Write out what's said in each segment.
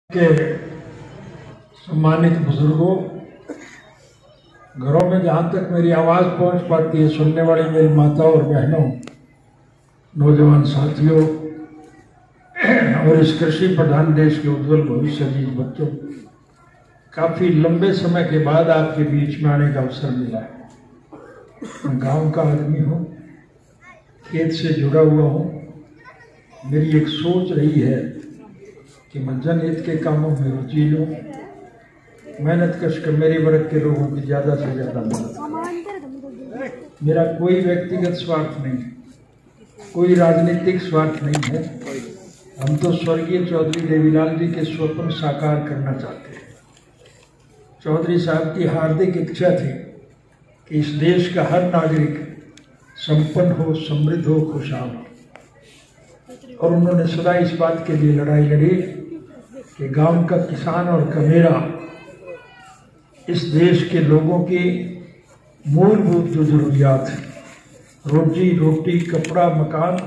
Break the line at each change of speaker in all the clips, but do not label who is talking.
के सम्मानित बुजुर्गों, घरों में जहाँ तक मेरी आवाज़ पहुँच पाती है, सुनने वाली मेरी माताओं और बहनों, नौजवान साथियों और इस कृषि प्रधान देश के उज्जवल भविष्य के बच्चों, काफ़ी लंबे समय के बाद आपके बीच में आने का अवसर मिला है। मैं गांव का आदमी हूँ, खेत से जुड़ा हुआ हूँ। मेरी एक सोच रही है कि मैं जनहित के कामों में रुचि लूँ, मेहनत कश कर मेरे वर्ग के लोगों की ज़्यादा से ज़्यादा मदद। मेरा कोई व्यक्तिगत स्वार्थ नहीं है, कोई राजनीतिक स्वार्थ नहीं है। हम तो स्वर्गीय चौधरी देवीलाल जी के स्वप्न साकार करना चाहते हैं। चौधरी साहब की हार्दिक इच्छा थी कि इस देश का हर नागरिक संपन्न हो, समृद्ध हो, खुशहाल हो, और उन्होंने सदा इस बात के लिए लड़ाई लड़ी कि गांव का किसान और कमेरा इस देश के लोगों की मूलभूत जो जरूरियात है, रोजी रोटी, कपड़ा, मकान,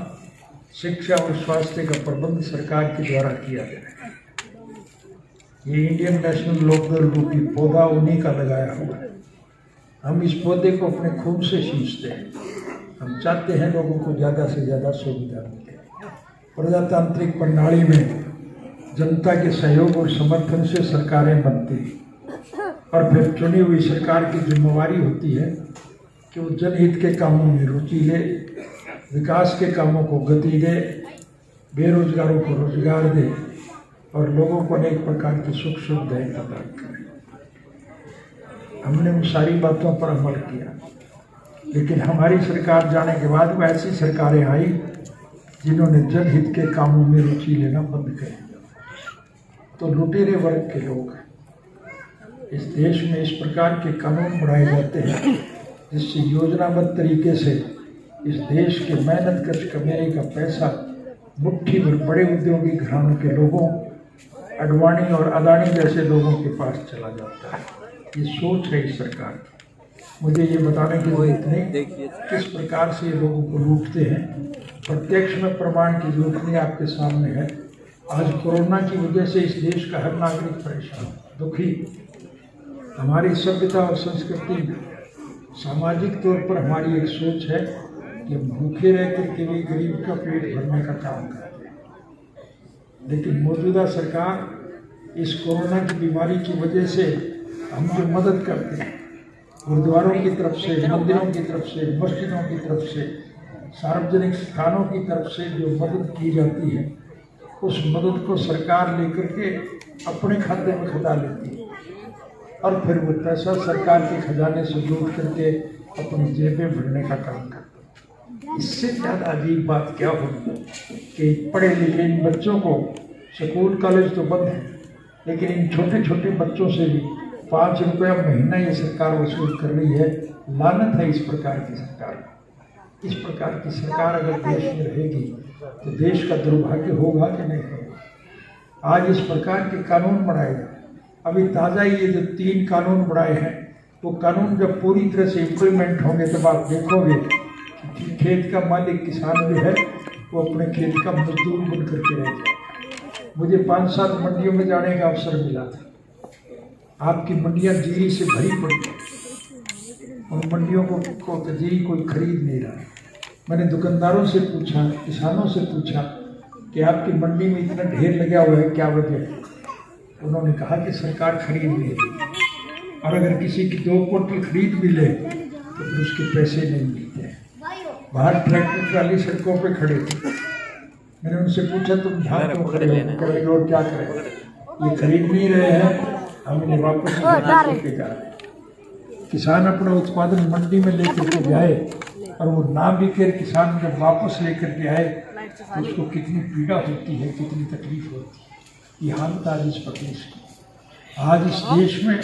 शिक्षा और स्वास्थ्य का प्रबंध सरकार के द्वारा किया जाए। ये इंडियन नेशनल लोकदल रूपी पौधा उन्हीं का लगाया हुआ है। हम इस पौधे को अपने खून से सींचते हैं। हम चाहते हैं लोगों को ज़्यादा से ज़्यादा सुविधा मिले। प्रजातांत्रिक प्रणाली में जनता के सहयोग और समर्थन से सरकारें बनती हैं और फिर चुनी हुई सरकार की जिम्मेवारी होती है कि वो जनहित के कामों में रुचि ले, विकास के कामों को गति दे, बेरोजगारों को रोजगार दे और लोगों को अनेक प्रकार की सुख सुविधाएं प्रदान करे। हमने उन सारी बातों पर अमल किया, लेकिन हमारी सरकार जाने के बाद वो ऐसी सरकारें आई जिन्होंने जनहित के कामों में रुचि लेना बंद कर दिया। तो लुटेरे वर्ग के लोग इस देश में इस प्रकार के कानून बनाए जाते हैं जिससे योजनाबद्ध तरीके से इस देश के मेहनत कश कमेरे का पैसा मुट्ठी भर बड़े उद्योगी घरानों के लोगों, अडवाणी और अदानी जैसे लोगों के पास चला जाता है। ये सोच है इस सरकार की। मुझे ये बताने की जरूरत नहीं किस प्रकार से ये लोगों को लूटते हैं। प्रत्यक्ष में प्रमाण की जरूरत नहीं, आपके सामने है। आज कोरोना की वजह से इस देश का हर नागरिक परेशान, दुखी। हमारी सभ्यता और संस्कृति में सामाजिक तौर पर हमारी एक सोच है कि भूखे रहकर के भी गरीब का पेट भरने का काम करते हैं। लेकिन मौजूदा सरकार इस कोरोना की बीमारी की वजह से हम जो मदद करते हैं, गुरुद्वारों की तरफ से, मंदिरों की तरफ से, मस्जिदों की तरफ से, सार्वजनिक स्थानों की तरफ से जो मदद की जाती है, उस मदद को सरकार लेकर के अपने खाते में खजा लेती है और फिर वो पैसा सरकार के खजाने से लूट करके अपनी जेबें भरने का काम करती है। इससे ज़्यादा अजीब बात क्या होगी कि पढ़े लिखे इन बच्चों को, स्कूल कॉलेज तो बंद है, लेकिन इन छोटे छोटे बच्चों से भी 5 रुपया महीना ये सरकार वसूल कर रही है। लानत है इस प्रकार की सरकार। इस प्रकार की सरकार अगर देश में रहेगी तो देश का दुर्भाग्य होगा कि नहीं होगा। आज इस प्रकार के कानून बनाए गए, अभी ताज़ा ही ये जो 3 कानून बनाए हैं, वो कानून जब पूरी तरह से इम्प्लीमेंट होंगे तब आप देखोगे कि खेत का मालिक किसान जो है वो अपने खेत का मजदूर बन करके रह जाए। मुझे 5-7 मंडियों में जाने का अवसर मिला था। आपकी मंडियाँ जीरी से भरी पड़ी, उन मंडियों को जीरी कोई खरीद नहीं रहा है। मैंने दुकानदारों से पूछा, किसानों से पूछा कि आपकी मंडी में इतना ढेर लगा हुआ है, क्या वजह है? उन्होंने कहा कि सरकार खरीद नहीं रही, और अगर किसी की 2 क्विंटल खरीद भी ले तो फिर उसके पैसे नहीं मिलते हैं। बाहर ट्रैक्टर ट्राली सड़कों पे खड़े थे। मैंने उनसे पूछा तुम यहाँ क्यों खड़े हो, और क्या करें? ये खरीद नहीं रहे हैं, हम इन्हें वापस लेके जा रहे हैं। किसान अपना उत्पादन मंडी में लेकर के जाए और वो ना बिके, किसान जब वापस लेकर के आए तो उसको कितनी पीड़ा होती है, कितनी तकलीफ होती है। ये हालत आज इस प्रदेश की। आज इस देश में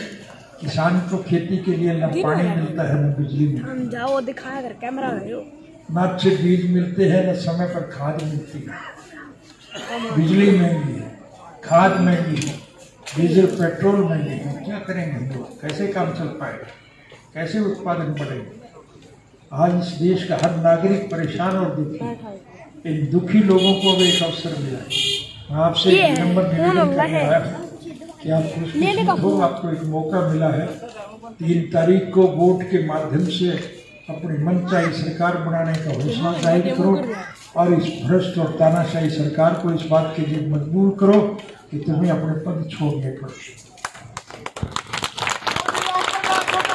किसान को खेती के लिए न पानी मिलता है, न बिजली मिलती है, न अच्छे बीज मिलते हैं, न समय पर खाद मिलती है। बिजली महंगी है, खाद महंगी है, डीजल पेट्रोल महंगे हैं। क्या करेंगे हम लोग? कैसे काम चल पाएगा? कैसे उत्पादन बढ़ेगा? आज इस देश का हर नागरिक परेशान और दुखी। इन दुखी लोगों को भी एक अवसर मिला है। मैं आपसे एक नंबर निवेदन करने आया हूँ कि आप खुशकिस्मत हो, आपको एक मौका मिला है 3 तारीख को वोट के माध्यम से अपनी मनचाही सरकार बनाने का हौसला जाहिर करो और इस भ्रष्ट और तानाशाही सरकार को इस बात के लिए मजबूर करो कि तुम्हें अपने पद छोड़ने पड़े।